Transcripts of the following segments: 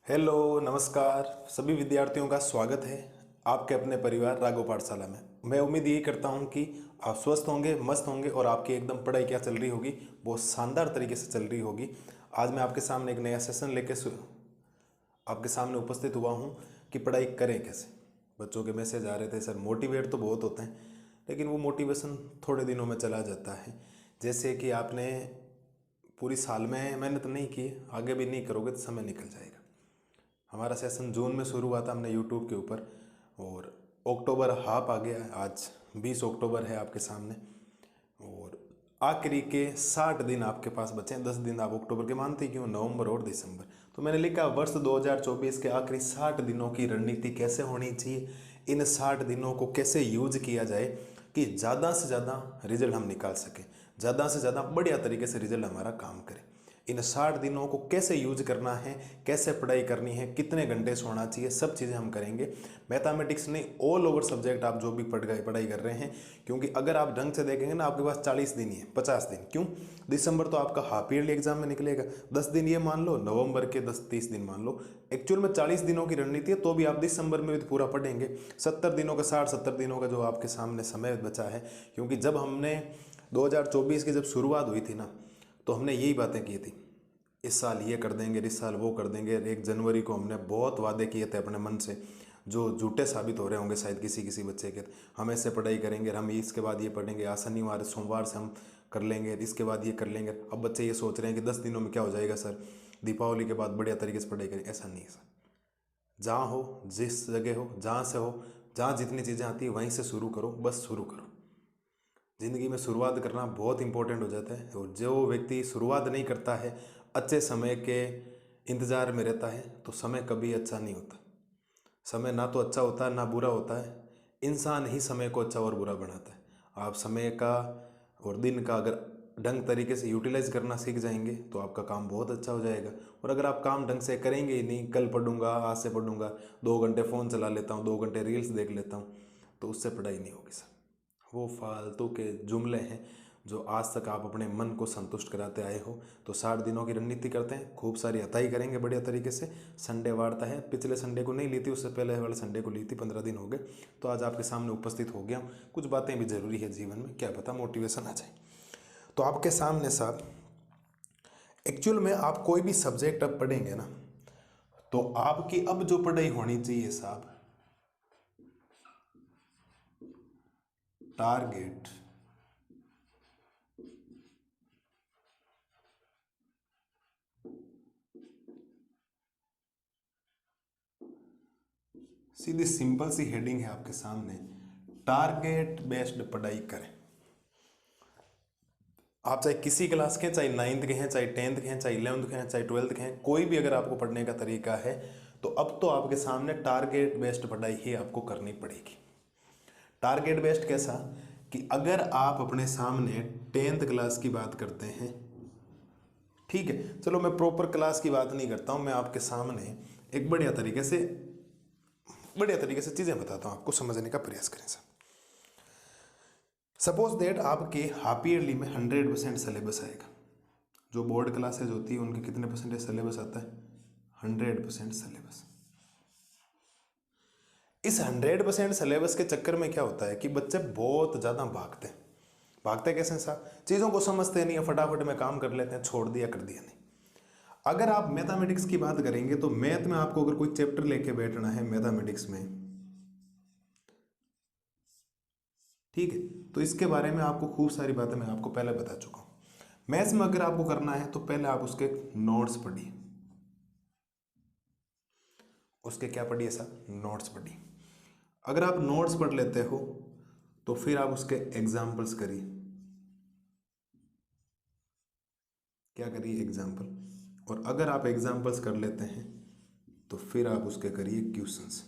Hello नमस्कार सभी विद्यार्थियों का स्वागत है आपके अपने परिवार राघव पाठशाला में। मैं उम्मीद यही करता हूं कि आप स्वस्थ होंगे, मस्त होंगे और आपकी एकदम पढ़ाई क्या चल रही होगी, बहुत शानदार तरीके से चल रही होगी। आज मैं आपके सामने एक नया सेशन लेके आपके सामने उपस्थित हुआ हूं कि पढ़ाई करें कैसे। बच्चों के मैसेज आ रहे थे, सर मोटिवेट तो बहुत होते हैं लेकिन वो मोटिवेशन थोड़े दिनों में चला जाता है। जैसे कि आपने पूरी साल में मेहनत नहीं की, आगे भी नहीं करोगे तो समय निकल जाएगा। हमारा सेशन जून में शुरू हुआ था हमने यूट्यूब के ऊपर और अक्टूबर हाफ आ गया है, आज 20 अक्टूबर है आपके सामने और आखिरी के 60 दिन आपके पास बचे हैं। 10 दिन आप अक्टूबर के मानते क्यों, नवंबर और दिसंबर। तो मैंने लिखा वर्ष 2024 के आखिरी 60 दिनों की रणनीति कैसे होनी चाहिए, इन 60 दिनों को कैसे यूज किया जाए कि ज़्यादा से ज़्यादा रिजल्ट हम निकाल सकें, ज़्यादा से ज़्यादा बढ़िया तरीके से रिजल्ट हमारा काम करे। इन 60 दिनों को कैसे यूज करना है, कैसे पढ़ाई करनी है, कितने घंटे सोना चाहिए, सब चीज़ें हम करेंगे। मैथमेटिक्स नहीं, ऑल ओवर सब्जेक्ट आप जो भी पढ़ाई कर रहे हैं, क्योंकि अगर आप ढंग से देखेंगे ना आपके पास 40 दिन ही है, 50 दिन क्यों, दिसंबर तो आपका हाफ ईयरली एग्जाम में निकलेगा, 10 दिन ये मान लो, नवंबर के 10-30 दिन मान लो। एक्चुअल में 40 दिनों की रणनीति है तो भी आप दिसंबर में भी पूरा पढ़ेंगे। 70 दिनों का 60-70 दिनों का जो आपके सामने समय बचा है, क्योंकि जब हमने 2024 की जब शुरुआत हुई थी ना तो हमने यही बातें की थी, इस साल ये कर देंगे, इस साल वो कर देंगे। 1 जनवरी को हमने बहुत वादे किए थे अपने मन से जो झूठे साबित हो रहे होंगे शायद किसी किसी बच्चे के। हम ऐसे पढ़ाई करेंगे, हम इसके बाद ये पढ़ेंगे, आज शनिवार सोमवार से हम कर लेंगे, इसके बाद ये कर लेंगे। अब बच्चे ये सोच रहे हैं कि 10 दिनों में क्या हो जाएगा सर, दीपावली के बाद बढ़िया तरीके से पढ़ाई करें। ऐसा नहीं है सर, जहाँ हो, जिस जगह हो, जहाँ से हो, जहाँ जितनी चीज़ें आती है वहीं से शुरू करो, बस शुरू करो। ज़िंदगी में शुरुआत करना बहुत इंपॉर्टेंट हो जाता है और जो व्यक्ति शुरुआत नहीं करता है, अच्छे समय के इंतज़ार में रहता है, तो समय कभी अच्छा नहीं होता। समय ना तो अच्छा होता है ना बुरा होता है, इंसान ही समय को अच्छा और बुरा बनाता है। आप समय का और दिन का अगर ढंग तरीके से यूटिलाइज करना सीख जाएंगे तो आपका काम बहुत अच्छा हो जाएगा। और अगर आप काम ढंग से करेंगे ही नहीं, कल पढ़ूंगा, आज से पढ़ूंगा, 2 घंटे फ़ोन चला लेता हूँ, 2 घंटे रील्स देख लेता हूँ, तो उससे पढ़ाई नहीं होगी सर। वो फालतू के जुमले हैं जो आज तक आप अपने मन को संतुष्ट कराते आए हो। तो 60 दिनों की रणनीति करते हैं, खूब सारी अताई करेंगे बढ़िया तरीके से। संडे वार्ता है, पिछले संडे को नहीं ली थी, उससे पहले वाले संडे को ली थी, 15 दिन हो गए, तो आज आपके सामने उपस्थित हो गया हूँ। कुछ बातें भी ज़रूरी है जीवन में, क्या पता मोटिवेशन आ जाए। तो आपके सामने साहब, एक्चुअल में आप कोई भी सब्जेक्ट अब पढ़ेंगे ना तो आपकी अब जो पढ़ाई होनी चाहिए साहब, टारगेट सीधी सिंपल सी हेडिंग है आपके सामने, टारगेट बेस्ड पढ़ाई करें। आप चाहे किसी क्लास के, चाहे 9th के हैं, चाहे 10th के हैं, चाहे 11th के हैं, चाहे 12th के हैं, कोई भी अगर आपको पढ़ने का तरीका है तो अब तो आपके सामने टारगेट बेस्ड पढ़ाई ही आपको करनी पड़ेगी। टारगेट बेस्ड कैसा कि अगर आप अपने सामने 10th क्लास की बात करते हैं, ठीक है, चलो मैं प्रॉपर क्लास की बात नहीं करता हूं, मैं आपके सामने एक बढ़िया तरीके से चीजें बताता हूं, आपको समझने का प्रयास करें सर। सपोज दैट आपके हाफ ईयरली में 100% सिलेबस आएगा। जो बोर्ड क्लासेज होती है उनके कितने परसेंटेज सिलेबस आता है, 100% सिलेबस। इस 100% सिलेबस के चक्कर में क्या होता है कि बच्चे बहुत ज़्यादा भागते कैसे साहब, चीज़ों को समझते नहीं है, फटाफट में काम कर लेते हैं, छोड़ दिया कर दिया नहीं। अगर आप मैथमेटिक्स की बात करेंगे तो मैथ में आपको अगर कोई चैप्टर लेके बैठना है मैथमेटिक्स में, ठीक है, तो इसके बारे में आपको खूब सारी बातें मैं आपको पहले बता चुका हूं। मैथ्स में अगर आपको करना है तो पहले आप उसके नोट्स पढ़िए, उसके क्या पढ़िए साहब, नोट्स पढ़िए। अगर आप नोट्स पढ़ लेते हो तो फिर आप उसके एग्जाम्पल्स करिए। क्या करिए, एग्जाम्पल। और अगर आप एग्जाम्पल्स कर लेते हैं तो फिर आप उसके करिए क्वेश्चंस।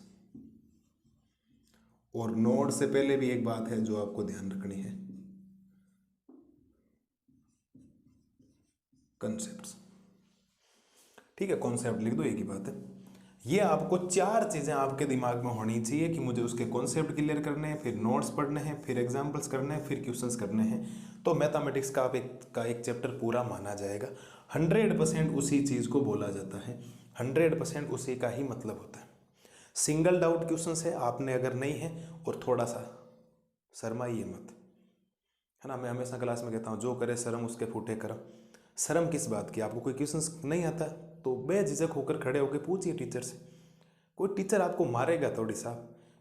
और नोट से पहले भी एक बात है जो आपको ध्यान रखनी है, कंसेप्ट्स। ठीक है, कॉन्सेप्ट लिख दो, एक ही बात है। ये आपको 4 चीजें आपके दिमाग में होनी चाहिए कि मुझे उसके कॉन्सेप्ट क्लियर करने हैं, फिर नोट्स पढ़ने हैं, फिर एग्जाम्पल्स करने हैं, फिर क्वेश्चंस करने हैं। तो मैथमेटिक्स का एक चैप्टर पूरा माना जाएगा। 100% उसी चीज को बोला जाता है, 100% उसी का ही मतलब होता है। सिंगल डाउट क्वेश्चन है, आपने अगर नहीं है और थोड़ा सा शर्माइए मत, है ना। मैं हमेशा क्लास में कहता हूँ जो करे शर्म उसके फूटे करम। शर्म किस बात की? आपको कोई क्वेश्चन नहीं आता तो बेझिझक होकर खड़े होकर पूछिए टीचर से। कोई टीचर आपको मारेगा थोड़ी सा,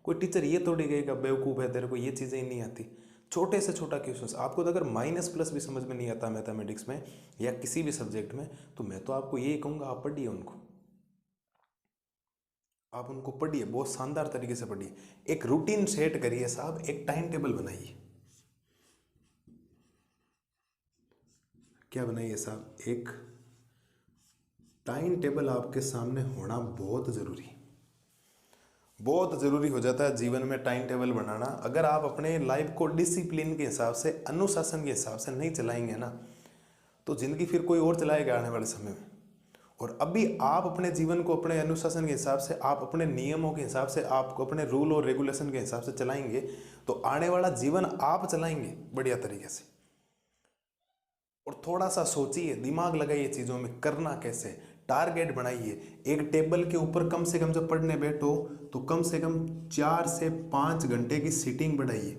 कोई टीचर ये थोड़ी कहेगा बेवकूफ़ है तेरे को ये चीज़ें ही नहीं आती। छोटे से छोटा क्वेश्चन आपको तो अगर माइनस प्लस भी समझ में नहीं आता मैथमेटिक्स में या किसी भी सब्जेक्ट में, तो मैं तो आपको यही कहूँगा आप पढ़िए उनको, आप उनको पढ़िए, बहुत शानदार तरीके से पढ़िए। एक रूटीन सेट करिए साहब, एक टाइम टेबल बनाइए। क्या बनाइए साहब? एक टाइम टेबल आपके सामने होना बहुत ज़रूरी हो जाता है जीवन में टाइम टेबल बनाना। अगर आप अपने लाइफ को डिसिप्लिन के हिसाब से, अनुशासन के हिसाब से नहीं चलाएंगे ना, तो ज़िंदगी फिर कोई और चलाएगा आने वाले समय में। और अभी आप अपने जीवन को अपने अनुशासन के हिसाब से, आप अपने नियमों के हिसाब से, आप अपने रूल और रेगुलेशन के हिसाब से चलाएंगे तो आने वाला जीवन आप चलाएंगे बढ़िया तरीके से। और थोड़ा सा सोचिए, दिमाग लगाइए चीज़ों में, करना कैसे, टारगेट बनाइए। एक टेबल के ऊपर कम से कम जब पढ़ने बैठो तो कम से कम 4 से 5 घंटे की सीटिंग बढ़ाइए।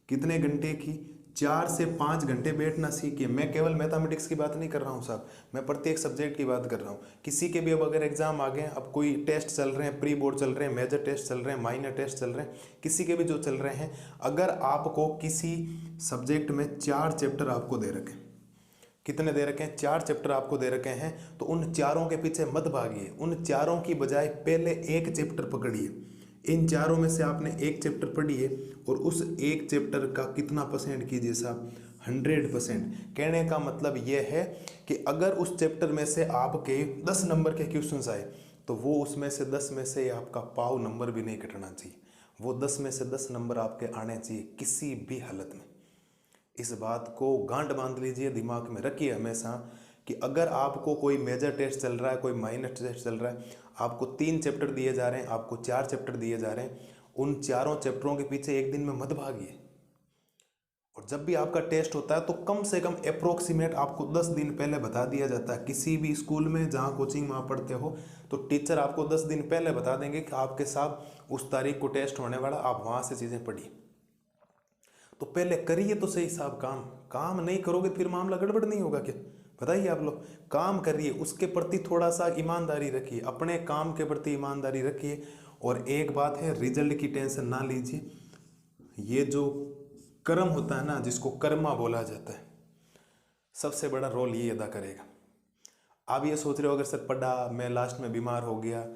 कितने घंटे की? 4 से 5 घंटे बैठना सीखिए। मैं केवल मैथमेटिक्स की बात नहीं कर रहा हूँ साहब, मैं प्रत्येक सब्जेक्ट की बात कर रहा हूँ। किसी के भी अब अगर एग्जाम आ गए, अब कोई टेस्ट चल रहे हैं, प्री बोर्ड चल रहे हैं, मेजर टेस्ट चल रहे हैं, माइनर टेस्ट चल रहे हैं, किसी के भी जो चल रहे हैं, अगर आपको किसी सब्जेक्ट में 4 चैप्टर आपको दे रखे, कितने दे रखे हैं? 4 चैप्टर आपको दे रखे हैं, तो उन चारों के पीछे मत भागिए। उन चारों की बजाय पहले एक चैप्टर पकड़िए। इन चारों में से आपने एक चैप्टर पढ़िए और उस एक चैप्टर का कितना परसेंट कीजिए साहब? 100%। कहने का मतलब यह है कि अगर उस चैप्टर में से आपके 10 नंबर के क्वेश्चंस आए तो वो उसमें से 10 में से आपका पाव नंबर भी नहीं कटना चाहिए, वो 10 में से 10 नंबर आपके आने चाहिए किसी भी हालत में। इस बात को गांठ बांध लीजिए, दिमाग में रखिए हमेशा कि अगर आपको कोई मेजर टेस्ट चल रहा है, कोई माइनर टेस्ट चल रहा है, आपको 3 चैप्टर दिए जा रहे हैं, आपको 4 चैप्टर दिए जा रहे हैं, उन चारों चैप्टरों के पीछे एक दिन में मत भागिए। और जब भी आपका टेस्ट होता है तो कम से कम अप्रोक्सीमेट आपको 10 दिन पहले बता दिया जाता है। किसी भी स्कूल में जहाँ कोचिंग में आप पढ़ते हो तो टीचर आपको 10 दिन पहले बता देंगे कि आपके साथ उस तारीख को टेस्ट होने वाला, आप वहाँ से चीज़ें पढ़िए। तो पहले करिए तो सही साहब काम नहीं करोगे फिर मामला गड़बड़ नहीं होगा क्या? बताइए आप लोग। काम करिए, उसके प्रति थोड़ा सा ईमानदारी रखिए, अपने काम के प्रति ईमानदारी रखिए। और एक बात है, रिजल्ट की टेंशन ना लीजिए। ये जो कर्म होता है ना, जिसको कर्मा बोला जाता है, सबसे बड़ा रोल ये अदा करेगा। आप ये सोच रहे हो अगर सर पढ़ा, मैं लास्ट में बीमार हो गया,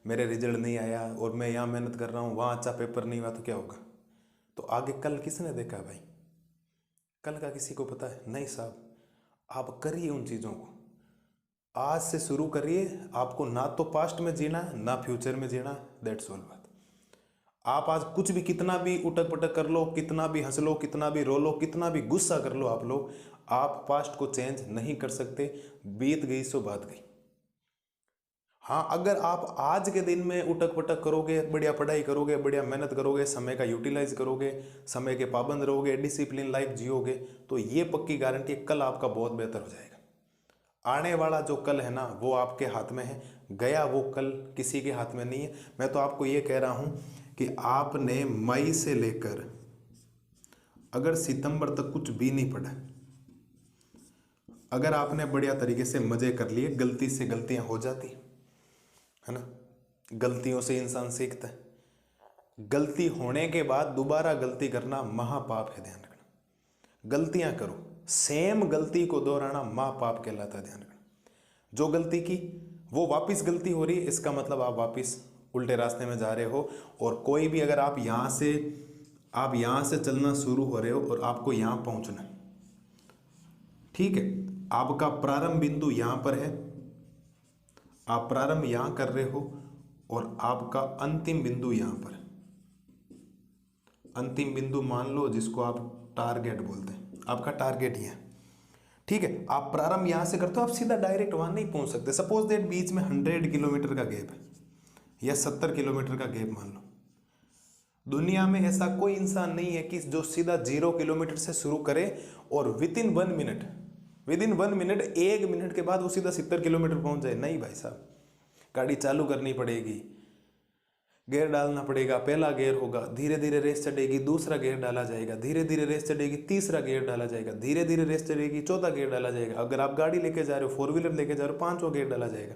मेरे रिजल्ट नहीं आया और मैं यहाँ मेहनत कर रहा हूँ, वहाँ अच्छा पेपर नहीं हुआ तो क्या होगा? तो आगे कल किसने देखा भाई? कल का किसी को पता है? नहीं साहब। आप करिए उन चीज़ों को, आज से शुरू करिए। आपको ना तो पास्ट में जीना है ना फ्यूचर में जीना है, दैट्स ऑल बात। आप आज कुछ भी, कितना भी उटक पटक कर लो, कितना भी हंस लो, कितना भी रो लो, कितना भी गुस्सा कर लो आप लोग, आप पास्ट को चेंज नहीं कर सकते। बीत गई सो बात गई। हाँ, अगर आप आज के दिन में उटक पटक करोगे, बढ़िया पढ़ाई करोगे, बढ़िया मेहनत करोगे, समय का यूटिलाइज करोगे, समय के पाबंद रहोगे, डिसिप्लिन लाइफ जियोगे, तो ये पक्की गारंटी है कल आपका बहुत बेहतर हो जाएगा। आने वाला जो कल है ना, वो आपके हाथ में है, गया वो कल किसी के हाथ में नहीं है। मैं तो आपको ये कह रहा हूँ कि आपने मई से लेकर अगर सितंबर तक कुछ भी नहीं पढ़ा, अगर आपने बढ़िया तरीके से मजे कर लिए, गलती से गलतियां हो जाती है ना, गलतियों से इंसान सीखता है। गलती होने के बाद दोबारा गलती करना महापाप है, ध्यान रखना। गलतियां करो, सेम गलती को दोहराना महापाप कहलाता है, ध्यान रखना। जो गलती की वो वापस गलती हो रही है, इसका मतलब आप वापस उल्टे रास्ते में जा रहे हो। और कोई भी, अगर आप यहाँ से चलना शुरू हो रहे हो और आपको यहाँ पहुँचना, ठीक है, आपका प्रारंभ बिंदु यहाँ पर है, आप प्रारंभ यहाँ कर रहे हो और आपका अंतिम बिंदु यहाँ पर है। अंतिम बिंदु मान लो जिसको आप टारगेट बोलते हैं, आपका टारगेट ये है, ठीक है। आप प्रारंभ यहाँ से करते हो, आप सीधा डायरेक्ट वहाँ नहीं पहुँच सकते। सपोज दैट बीच में 100 किलोमीटर का गैप है या 70 किलोमीटर का गैप मान लो। दुनिया में ऐसा कोई इंसान नहीं है कि जो सीधा 0 किलोमीटर से शुरू करे और विद इन 1 मिनट 1 मिनट के बाद वो सीधा 70 किलोमीटर पहुंच जाए। नहीं भाई साहब, गाड़ी चालू करनी पड़ेगी, गियर डालना पड़ेगा, पहला गियर होगा, धीरे धीरे रेस चढ़ेगी, दूसरा गियर डाला जाएगा, धीरे धीरे रेस चढ़ेगी, तीसरा गियर डाला जाएगा, धीरे धीरे रेस चढ़ेगी, चौथा गियर डाला जाएगा। अगर आप गाड़ी लेके जा रहे हो, 4 व्हीलर लेके जा रहे हो, पांचवा गियर डाला जाएगा।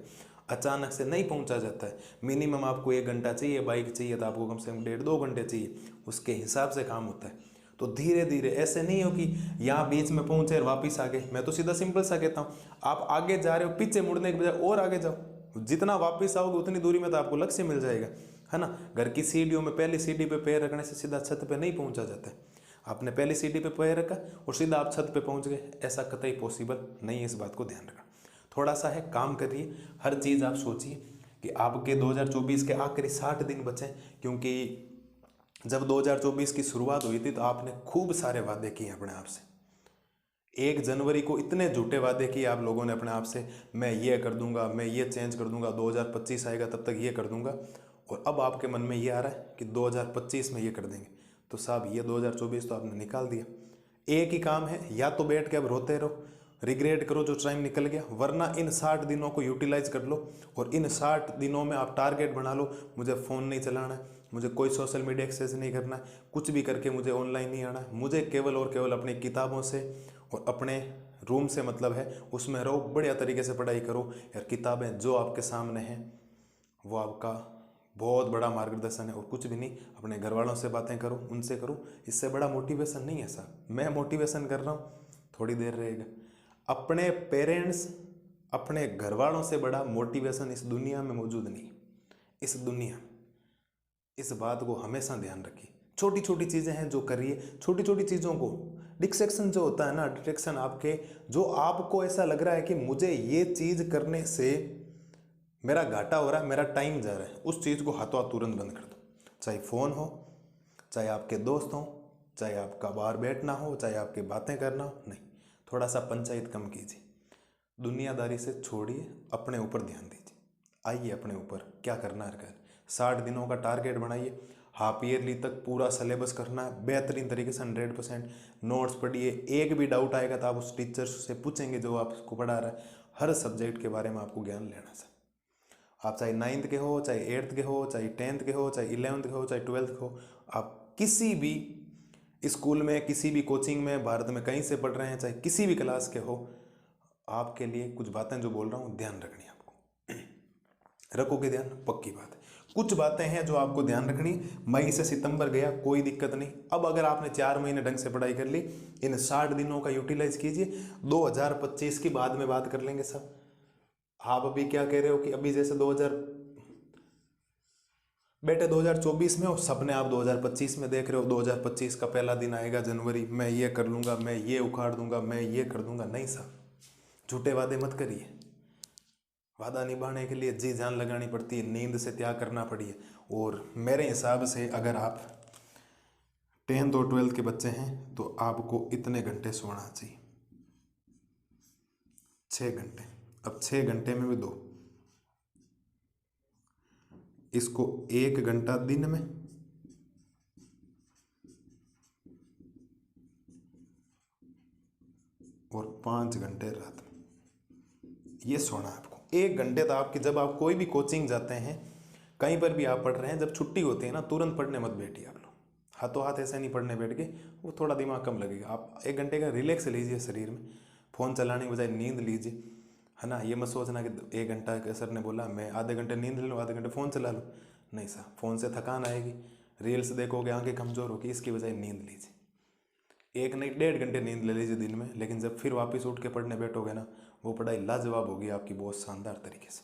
अचानक से नहीं पहुंचा जाता है। मिनिमम आपको 1 घंटा चाहिए, बाइक चाहिए तो आपको कम से कम 1.5-2 घंटे चाहिए, उसके हिसाब से काम होता है। तो धीरे धीरे, ऐसे नहीं हो कि यहाँ बीच में पहुंचे और वापिस आ गए। मैं तो सीधा सिंपल सा कहता हूँ, आप आगे जा रहे हो, पीछे मुड़ने के बजाय और आगे जाओ, जितना वापिस आओगे उतनी दूरी में तो आपको लक्ष्य मिल जाएगा, है ना। घर की सीढ़ियों में पहली सीढ़ी पे पैर रखने से सीधा छत पे नहीं पहुंचा जाता है। आपने पहली सीढ़ी पे पैर रखा और सीधा आप छत पे पहुंच गए, ऐसा कतई पॉसिबल नहीं है। इस बात को ध्यान रखना। थोड़ा सा है, काम करिए, हर चीज़ आप सोचिए कि आपके 2024 के आखिरी 60 दिन बचे, क्योंकि जब 2024 की शुरुआत हुई थी तो आपने खूब सारे वादे किए अपने आप से। 1 जनवरी को इतने झूठे वादे किए आप लोगों ने अपने आप से, मैं ये कर दूंगा, मैं ये चेंज कर दूंगा, 2025 आएगा तब तक ये कर दूंगा, और अब आपके मन में ये आ रहा है कि 2025 में ये कर देंगे। तो साहब ये 2024 तो आपने निकाल दिया। एक ही काम है, या तो बैठ के अब रोते रहो, रिग्रेट करो जो टाइम निकल गया, वरना इन 60 दिनों को यूटिलाइज कर लो और इन 60 दिनों में आप टारगेट बना लो, मुझे फ़ोन नहीं चलाना है, मुझे कोई सोशल मीडिया एक्सेस नहीं करना है, कुछ भी करके मुझे ऑनलाइन नहीं आना है, मुझे केवल और केवल अपनी किताबों से और अपने रूम से मतलब है, उसमें रहो, बढ़िया तरीके से पढ़ाई करो। यार किताबें जो आपके सामने हैं वो आपका बहुत बड़ा मार्गदर्शन है, और कुछ भी नहीं। अपने घर वालों से बातें करो, उनसे करो, इससे बड़ा मोटिवेशन नहीं है साहब। मैं मोटिवेशन कर रहा हूँ, थोड़ी देर रहेगा। अपने पेरेंट्स, अपने घर वालों से बड़ा मोटिवेशन इस दुनिया में मौजूद नहीं। इस दुनिया, इस बात को हमेशा ध्यान रखिए। छोटी छोटी चीज़ें हैं जो करिए, छोटी छोटी चीज़ों को, डिस्ट्रैक्शन जो होता है ना, डिस्ट्रैक्शन आपके, जो आपको ऐसा लग रहा है कि मुझे ये चीज़ करने से मेरा घाटा हो रहा है, मेरा टाइम जा रहा है, उस चीज़ को हाथों हाथ तुरंत बंद कर दो। चाहे फ़ोन हो, चाहे आपके दोस्त हों, चाहे आपका बाहर बैठना हो, चाहे आपकी बातें करना हो, नहीं, थोड़ा सा पंचायत कम कीजिए, दुनियादारी से छोड़िए, अपने ऊपर ध्यान दीजिए। आइए अपने ऊपर क्या करना है। 60 दिनों का टारगेट बनाइए, हाफ ईयरली तक पूरा सिलेबस करना है बेहतरीन तरीके से, 100% नोट्स पढ़िए। एक भी डाउट आएगा तो आप उस टीचर से पूछेंगे जो आपको पढ़ा रहा है। हर सब्जेक्ट के बारे में आपको ज्ञान लेना है। आप चाहे 9th के हो, चाहे 8th के हो, चाहे 10th के हो, चाहे 11th के हो, चाहे 12th के हो, आप किसी भी स्कूल में, किसी भी कोचिंग में, भारत में कहीं से पढ़ रहे हैं, चाहे किसी भी क्लास के हो, आपके लिए कुछ बातें जो बोल रहा हूँ ध्यान रखनी है आपको। रखोगे ध्यान, पक्की बात है। कुछ बातें हैं जो आपको ध्यान रखनी। मई से सितंबर गया, कोई दिक्कत नहीं। अब अगर आपने 4 महीने ढंग से पढ़ाई कर ली, इन 60 दिनों का यूटिलाइज कीजिए। 2025 की बाद में बात कर लेंगे सब। आप अभी क्या कह रहे हो कि अभी जैसे 2024 में हो, सपने आप 2025 में देख रहे हो। 2025 का पहला दिन आएगा जनवरी, मैं ये कर लूँगा, मैं ये उखाड़ दूंगा, मैं ये कर दूंगा। नहीं साहब, झूठे वादे मत करिए। वादा निभाने के लिए जी जान लगानी पड़ती है, नींद से त्याग करना पड़ी है। और मेरे हिसाब से अगर आप 10th और 12th के बच्चे हैं तो आपको इतने घंटे सोना चाहिए, 6 घंटे। अब 6 घंटे में भी दो, इसको 1 घंटा दिन में और 5 घंटे रात में, ये सोना आपको। 1 घंटे तो आपकी, जब आप कोई भी कोचिंग जाते हैं, कहीं पर भी आप पढ़ रहे हैं, जब छुट्टी होती है ना, तुरंत पढ़ने मत बैठिए आप लोग। हाथों हाथ ऐसे नहीं पढ़ने बैठ के, वो थोड़ा दिमाग कम लगेगा। आप 1 घंटे का रिलैक्स लीजिए शरीर में, फ़ोन चलाने के बजाय नींद लीजिए, है ना। ये मत सोचना कि 1 घंटा के सर ने बोला मैं आधे घंटे नींद ले लूँ, आधे घंटे फ़ोन चला लूँ। नहीं साहब, फ़ोन से थकान आएगी, रील्स देखोगे, आंखें कमज़ोर होगी। इसकी बजाय नींद लीजिए। 1 नहीं 1.5 घंटे नींद ले लीजिए दिन में, लेकिन जब फिर वापस उठ के पढ़ने बैठोगे ना, वो पढ़ाई लाजवाब होगी आपकी, बहुत शानदार तरीके से।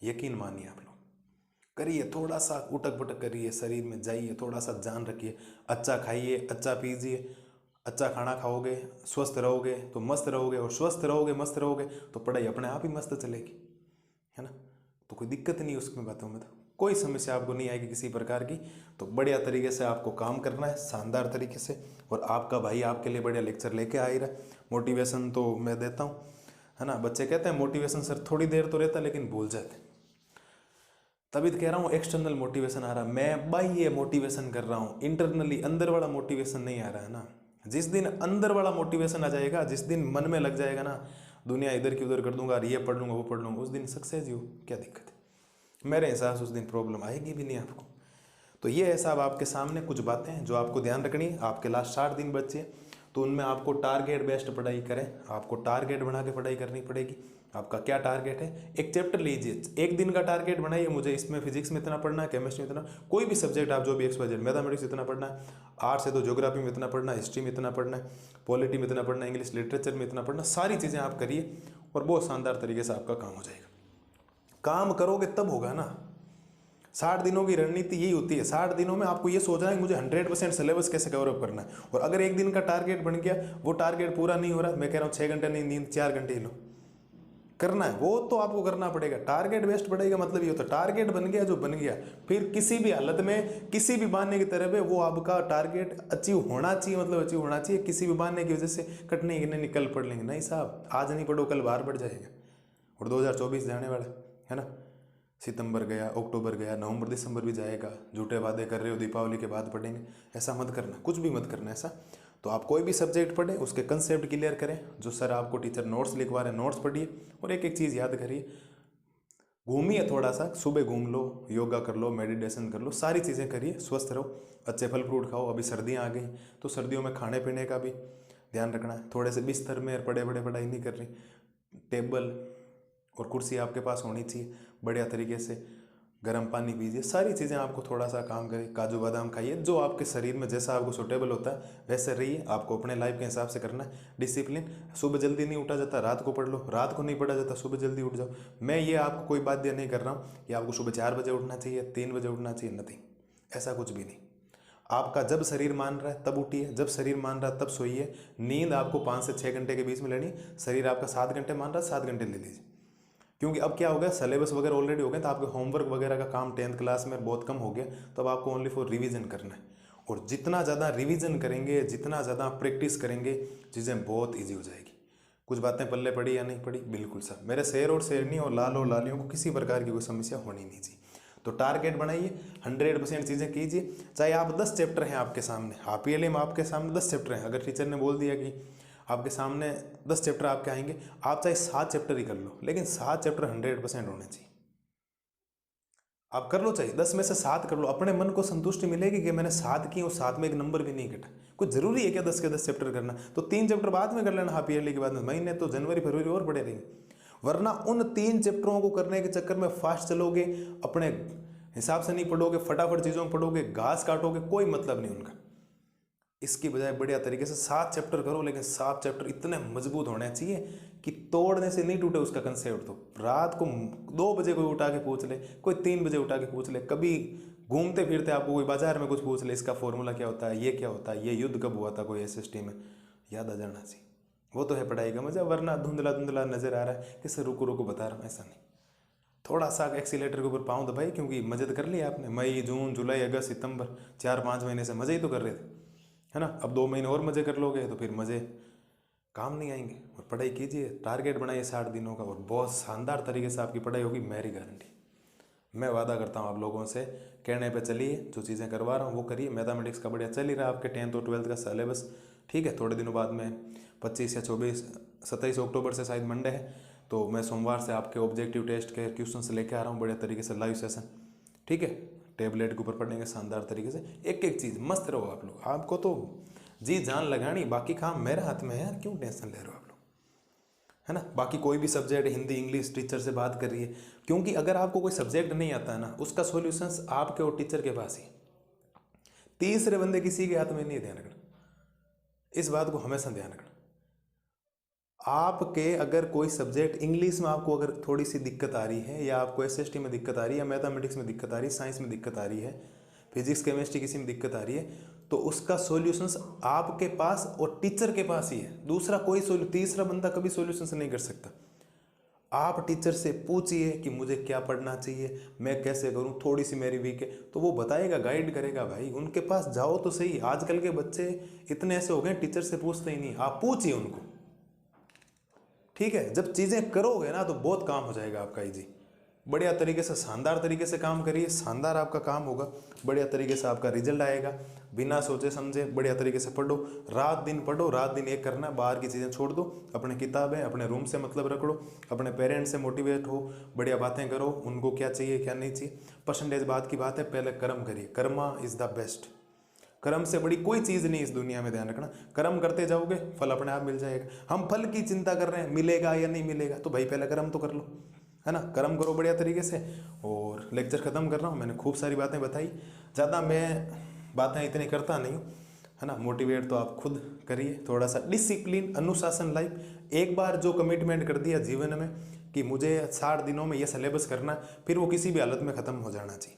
यकीन मानिए आप लोग, करिए, थोड़ा सा उठक पटक करिए, शरीर में जाइए, थोड़ा सा जान रखिए। अच्छा खाइए, अच्छा पीजिए। अच्छा खाना खाओगे, स्वस्थ रहोगे तो मस्त रहोगे, और स्वस्थ रहोगे, मस्त रहोगे तो पढ़ाई अपने आप ही मस्त चलेगी, है ना। तो कोई दिक्कत नहीं उसमें, बातों में तो कोई समस्या आपको नहीं आएगी किसी प्रकार की। तो बढ़िया तरीके से आपको काम करना है, शानदार तरीके से। और आपका भाई आपके लिए बढ़िया लेक्चर लेके आ ही रहा है। मोटिवेशन तो मैं देता हूँ, है ना। बच्चे कहते हैं मोटिवेशन सर थोड़ी देर तो रहता है लेकिन भूल जाते। तभी तो कह रहा हूँ एक्सटर्नल मोटिवेशन आ रहा है, मैं बाह्य मोटिवेशन कर रहा हूँ, इंटरनली अंदर वाला मोटिवेशन नहीं आ रहा है ना। जिस दिन अंदर वाला मोटिवेशन आ जाएगा, जिस दिन मन में लग जाएगा ना, दुनिया इधर की उधर कर दूंगा, ये पढ़ लूंगा, वो पढ़ लूंगा, उस दिन सक्सेस ही हो, क्या दिक्कत है। मेरे हिसाब से उस दिन प्रॉब्लम आएगी भी नहीं आपको। तो ये है साहब आपके सामने कुछ बातें हैं जो आपको ध्यान रखनी है। आपके लास्ट 60 दिन बचे, तो उनमें आपको टारगेट बेस्ड पढ़ाई करें, आपको टारगेट बना के पढ़ाई करनी पड़ेगी। आपका क्या टारगेट है, एक चैप्टर लीजिए, एक दिन का टारगेट बनाइए, मुझे इसमें फिजिक्स में इतना पढ़ना है, केमिस्ट्री में इतना, कोई भी सब्जेक्ट आप जो भी XYZ, मैथमेटिक्स इतना पढ़ना है, आर्ट्स है तो ज्योग्राफी में इतना पढ़ना है, हिस्ट्री में इतना पढ़ना है, पॉलिटी में इतना पढ़ना है, इंग्लिश लिटरेचर में इतना पढ़ना, सारी चीज़ें आप करिए और बहुत शानदार तरीके से आपका काम हो जाएगा। काम करोगे तब होगा ना। 60 दिनों की रणनीति यही होती है। 60 दिनों में आपको ये सोचना है कि मुझे 100% सिलेबस कैसे कवर अप करना है, और अगर एक दिन का टारगेट बन गया, वो टारगेट पूरा नहीं हो रहा, मैं कह रहा हूँ 6 घंटे नहीं, नींद 4 घंटे ही लो, करना है वो तो आपको करना पड़ेगा। टारगेट बेस्ड पड़ेगा मतलब ये होता है टारगेट बन गया जो बन गया, फिर किसी भी हालत में किसी भी बहाने की तरह पे वो आपका टारगेट अचीव होना चाहिए, मतलब अचीव होना चाहिए। किसी भी बहाने की वजह से कटने की नहीं, कल पढ़ लेंगे, नहीं साहब, आज नहीं पढ़ो कल बाहर बढ़ जाएगा। और 2024 जाने वाला है ना, सितंबर गया, अक्टूबर गया, नवंबर दिसंबर भी जाएगा, झूठे वादे कर रहे हो दीपावली के बाद पढ़ेंगे, ऐसा मत करना, कुछ भी मत करना ऐसा। तो आप कोई भी सब्जेक्ट पढ़ें, उसके कंसेप्ट क्लियर करें, जो सर आपको टीचर नोट्स लिखवा रहे हैं नोट्स पढ़िए, और एक एक चीज़ याद करिए। घूमिए थोड़ा सा, सुबह घूम लो, योगा कर लो, मेडिटेशन कर लो, सारी चीज़ें करिए, स्वस्थ रहो, अच्छे फल फ्रूट खाओ। अभी सर्दियाँ आ गई तो सर्दियों में खाने पीने का भी ध्यान रखना है। थोड़े से बिस्तर में पड़े पड़े पढ़ाई नहीं कर रही, टेबल और कुर्सी आपके पास होनी चाहिए, बढ़िया तरीके से गर्म पानी पीजिए, सारी चीज़ें आपको थोड़ा सा काम करें। काजू बादाम खाइए, जो आपके शरीर में जैसा आपको सूटेबल होता है वैसे रहिए। आपको अपने लाइफ के हिसाब से करना है, डिसिप्लिन। सुबह जल्दी नहीं उठा जाता, रात को पढ़ लो, रात को नहीं पढ़ा जाता, सुबह जल्दी उठ जाओ। मैं ये आपको कोई बाध्य नहीं कर रहा हूँ कि आपको सुबह 4 बजे उठना चाहिए, 3 बजे उठना चाहिए, नथिंग, ऐसा कुछ भी नहीं। आपका जब शरीर मान रहा है तब उठिए, जब शरीर मान रहा है तब सोइए। नींद आपको 5 से 6 घंटे के बीच में लेनी, शरीर आपका 7 घंटे मान रहा है, 7 घंटे ले लीजिए। क्योंकि अब क्या हो गया, सिलेबस वगैरह ऑलरेडी हो गए, तो आपके होमवर्क वगैरह का काम 10th क्लास में बहुत कम हो गया, तो अब आपको ओनली फॉर रिवीजन करना है। और जितना ज़्यादा रिवीजन करेंगे, जितना ज़्यादा प्रैक्टिस करेंगे, चीज़ें बहुत ईजी हो जाएगी। कुछ बातें पल्ले पड़ी या नहीं पड़ी, बिल्कुल सर, मेरे शेर और शेरनी और लाल और लालियों को किसी प्रकार की कोई समस्या होनी नहीं चाहिए। तो टारगेट बनाइए, 100% चीज़ें कीजिए। चाहे आप 10 चैप्टर हैं आपके सामने, हापीएलए में आपके सामने 10 चैप्टर हैं, अगर टीचर ने बोल दिया कि आपके सामने 10 चैप्टर आपके आएंगे, आप चाहे 7 चैप्टर ही कर लो, लेकिन 7 चैप्टर 100% होने चाहिए। आप कर लो, चाहे 10 में से 7 कर लो, अपने मन को संतुष्टि मिलेगी कि मैंने 7 की और 7 में एक नंबर भी नहीं घटा। कुछ जरूरी है क्या 10 के 10 चैप्टर करना? तो 3 चैप्टर बाद में कर लेना, हाफ ईयरली के बाद में, महीने तो जनवरी फरवरी और पड़े रहेंगे। वरना उन 3 चैप्टरों को करने के चक्कर में फास्ट चलोगे, अपने हिसाब से नहीं पढ़ोगे, फटाफट चीज़ों में पढ़ोगे, घास काटोगे, कोई मतलब नहीं उनका। इसकी बजाय बढ़िया तरीके से 7 चैप्टर करो, लेकिन 7 चैप्टर इतने मजबूत होने चाहिए कि तोड़ने से नहीं टूटे उसका कंसेप्ट। तो रात को 2 बजे कोई उठा के पूछ ले, कोई 3 बजे उठा के पूछ ले, कभी घूमते फिरते आपको कोई बाजार में कुछ पूछ ले, इसका फॉर्मूला क्या होता है, ये क्या होता है, ये युद्ध कब हुआ था, कोई SST में, याद आ जाना चाहिए। वो तो है पढ़ाई का मजा। वरना धुंधला धुंधला नजर आ रहा है कि सर रुको रुको बता रहा हूँ, ऐसा नहीं। थोड़ा सा एक्सीलेटर के ऊपर पाँव दबाई, क्योंकि मजे तो कर लिया आपने, मई जून जुलाई अगस्त सितंबर 4-5 महीने से मजे ही तो कर रहे थे, है ना। अब 2 महीने और मजे कर लोगे तो फिर मजे काम नहीं आएंगे। और पढ़ाई कीजिए, टारगेट बनाइए 60 दिनों का, और बहुत शानदार तरीके से आपकी पढ़ाई होगी, मेरी गारंटी। मैं वादा करता हूँ आप लोगों से, कहने पे चलिए, जो चीज़ें करवा रहा हूँ वो करिए। मैथमेटिक्स का बढ़िया चल ही रहा है, आपके 10th और 12th का सिलेबस, ठीक है। थोड़े दिनों बाद में 25 या 27 अक्टूबर से शायद मंडे है, तो मैं सोमवार से आपके ऑब्जेक्टिव टेस्ट के क्वेश्चन लेके आ रहा हूँ बढ़िया तरीके से, लाइव सेशन, ठीक है। टेबलेट के ऊपर पढ़ेंगे शानदार तरीके से, एक एक चीज़ मस्त रहो आप लोग। आपको तो जी जान लगानी, बाकी काम मेरे हाथ में है यार, क्यों टेंशन ले रहे हो आप लोग, है ना। बाकी कोई भी सब्जेक्ट, हिंदी इंग्लिश, टीचर से बात करिए, क्योंकि अगर आपको कोई सब्जेक्ट नहीं आता है ना, उसका सॉल्यूशंस आपके और टीचर के पास ही, तीसरे बंदे किसी के हाथ में नहीं है। ध्यान रखना, इस बात को हमेशा ध्यान रखना। आपके अगर कोई सब्जेक्ट इंग्लिश में आपको अगर थोड़ी सी दिक्कत आ रही है, या आपको SST में दिक्कत आ रही है, या मैथमेटिक्स में दिक्कत आ रही है, साइंस में दिक्कत आ रही है, फिजिक्स केमिस्ट्री किसी में दिक्कत आ रही है, तो उसका सॉल्यूशंस आपके पास और टीचर के पास ही है। दूसरा कोई तीसरा बंदा कभी सॉल्यूशंस नहीं कर सकता। आप टीचर से पूछिए कि मुझे क्या पढ़ना चाहिए, मैं कैसे करूं, थोड़ी सी मेरी वीक है, तो वो बताएगा, गाइड करेगा। भाई उनके पास जाओ तो सही। आजकल के बच्चे इतने ऐसे हो गए, टीचर से पूछते ही नहीं, आप पूछिए उनको, ठीक है। जब चीज़ें करोगे ना तो बहुत काम हो जाएगा आपका ईजी। बढ़िया तरीके से शानदार तरीके से काम करिए, शानदार आपका काम होगा, बढ़िया तरीके से आपका रिजल्ट आएगा। बिना सोचे समझे बढ़िया तरीके से पढ़ो, रात दिन पढ़ो, रात दिन एक करना, बाहर की चीज़ें छोड़ दो, अपने किताबें अपने रूम से मतलब रख लो, अपने पेरेंट्स से मोटिवेट हो, बढ़िया बातें करो, उनको क्या चाहिए क्या नहीं चाहिए। परसेंटेज बात की बात है, पहले कर्म करिए, कर्मा इज़ द बेस्ट। कर्म से बड़ी कोई चीज़ नहीं इस दुनिया में, ध्यान रखना। कर्म करते जाओगे फल अपने आप मिल जाएगा। हम फल की चिंता कर रहे हैं मिलेगा या नहीं मिलेगा, तो भाई पहले कर्म तो कर लो, है ना। कर्म करो बढ़िया तरीके से। और लेक्चर ख़त्म कर रहा हूँ, मैंने खूब सारी बातें बताई, ज़्यादा मैं बातें इतनी करता नहीं हूँ, है ना। मोटिवेट तो आप खुद करिए, थोड़ा सा डिसिप्लिन अनुशासन लाइफ। एक बार जो कमिटमेंट कर दिया जीवन में कि मुझे 60 दिनों में ये सिलेबस करना, फिर वो किसी भी हालत में ख़त्म हो जाना चाहिए।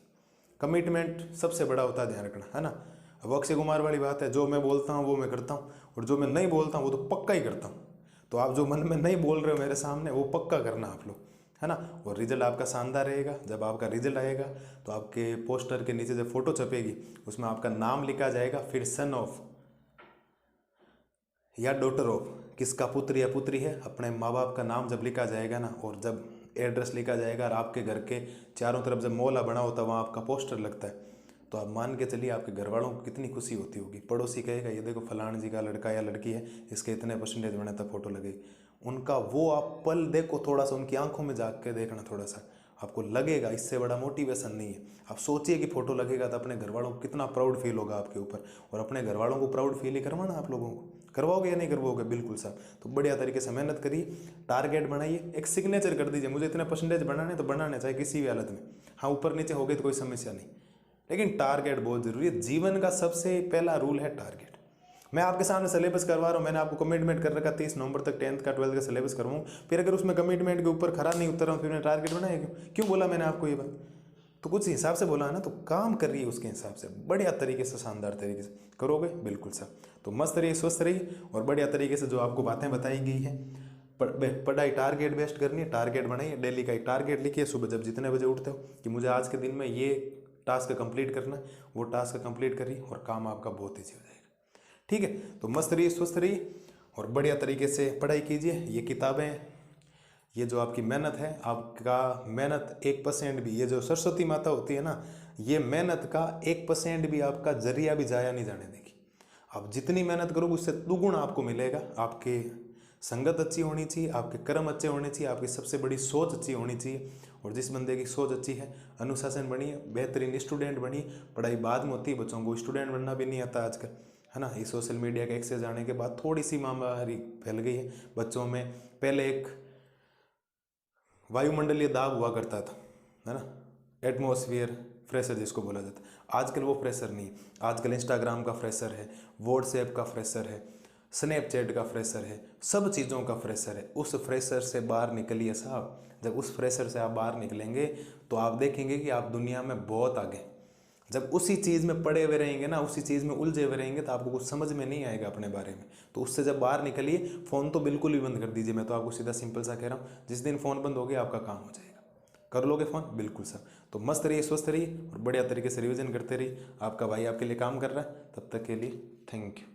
कमिटमेंट सबसे बड़ा होता है, ध्यान रखना, है ना। अब अक्षय कुमार वाली बात है, जो मैं बोलता हूँ वो मैं करता हूँ, और जो मैं नहीं बोलता हूँ वो तो पक्का ही करता हूँ। तो आप जो मन में नहीं बोल रहे हो मेरे सामने, वो पक्का करना आप लोग, है ना। और रिजल्ट आपका शानदार रहेगा। जब आपका रिजल्ट आएगा तो आपके पोस्टर के नीचे जब फोटो छपेगी उसमें आपका नाम लिखा जाएगा, फिर सन ऑफ या डॉटर ऑफ, किसका पुत्र या पुत्री है, अपने माँ बाप का नाम जब लिखा जाएगा ना, और जब एड्रेस लिखा जाएगा और आपके घर के चारों तरफ जब मोहल्ला बना होता है वहाँ आपका पोस्टर लगता है, तो आप मान के चलिए आपके घर वालों को कितनी खुशी होती होगी। पड़ोसी कहेगा ये देखो फलान जी का लड़का या लड़की है, इसके इतने परसेंटेज बने तब फोटो लगेगी। उनका वो आप पल देखो, थोड़ा सा उनकी आंखों में जाग के देखना, थोड़ा सा आपको लगेगा, इससे बड़ा मोटिवेशन नहीं है। आप सोचिए कि फोटो लगेगा तो अपने घर वालों को कितना प्राउड फील होगा आपके ऊपर, और अपने घर वालों को प्राउड फील ही करवाना आप लोगों को। करवाओगे या नहीं करवाओगे? बिल्कुल सर। तो बढ़िया तरीके से मेहनत करिए, टारगेट बनाइए, एक सिग्नेचर कर दीजिए, मुझे इतने परसेंटेज बनाने तो बनाने चाहे किसी भी हालत में। हाँ ऊपर नीचे हो गए तो कोई समस्या नहीं, लेकिन टारगेट बहुत जरूरी है। जीवन का सबसे पहला रूल है टारगेट। मैं आपके सामने सिलेबस करवा रहा हूँ, मैंने आपको कमिटमेंट कर रखा 30 नवंबर तक 10th का 12th का सिलेबस करवाऊँ, फिर अगर उसमें कमिटमेंट के ऊपर खरा नहीं उतर रहा हूँ, फिर मैंने टारगेट बनाया क्यों बोला मैंने आपको ये बात? तो कुछ हिसाब से बोला है ना, तो काम कर रही है उसके हिसाब से, बढ़िया तरीके से शानदार तरीके से करोगे, बिल्कुल सर। तो मस्त रहिए, स्वस्थ रहिए, और बढ़िया तरीके से जो आपको बातें बताई गई हैं, पढ़ाई टारगेट बेस्ट करनी है, टारगेट बनाइए, डेली का एक टारगेट लिखिए, सुबह जब जितने बजे उठते हो कि मुझे आज के दिन में ये टास्क कंप्लीट करना है, वो टास्क कंप्लीट करिए और काम आपका बहुत ईजी हो जाएगा। ठीक है, तो मस्त रहिए, स्वस्थ रहिए, और बढ़िया तरीके से पढ़ाई कीजिए। ये किताबें, ये जो आपकी मेहनत है, आपका मेहनत 1% भी, ये जो सरस्वती माता होती है ना, ये मेहनत का 1% भी आपका जरिया भी जाया नहीं जाने देगी। आप जितनी मेहनत करोगे उससे दुगुना आपको मिलेगा। आपके संगत अच्छी होनी चाहिए, आपके कर्म अच्छे होने चाहिए, आपकी सबसे बड़ी सोच अच्छी होनी चाहिए, और जिस बंदे की सोच अच्छी है, अनुशासन बनिए, बेहतरीन स्टूडेंट बनिए। पढ़ाई बाद में होती है, बच्चों को स्टूडेंट बनना भी नहीं आता आजकल, है ना। ये सोशल मीडिया के एक्सेस आने के बाद थोड़ी सी महामारी फैल गई है बच्चों में। पहले एक वायुमंडलीय दाब हुआ करता था, है ना, एटमॉस्फेयर प्रेशर जिसको बोला जाता है, आजकल वो प्रेशर नहीं। आजकल इंस्टाग्राम का प्रेशर है, व्हाट्सएप का प्रेशर है, स्नैपचैट का प्रेशर है, सब चीज़ों का प्रेशर है। उस प्रेशर से बाहर निकलिए साहब। जब उस प्रेशर से आप बाहर निकलेंगे तो आप देखेंगे कि आप दुनिया में बहुत आगे। जब उसी चीज़ में पड़े हुए रहेंगे ना, उसी चीज़ में उलझे हुए रहेंगे, तो आपको कुछ समझ में नहीं आएगा अपने बारे में। तो उससे जब बाहर निकलिए, फ़ोन तो बिल्कुल भी बंद कर दीजिए। मैं तो आपको सीधा सिंपल सा कह रहा हूँ, जिस दिन फ़ोन बंद हो गया आपका काम हो जाएगा। कर लोगे फ़ोन? बिल्कुल सर। तो मस्त रहिए, स्वस्थ रहिए, और बढ़िया तरीके से रिविजन करते रहिए। आपका भाई आपके लिए काम कर रहा है। तब तक के लिए थैंक यू।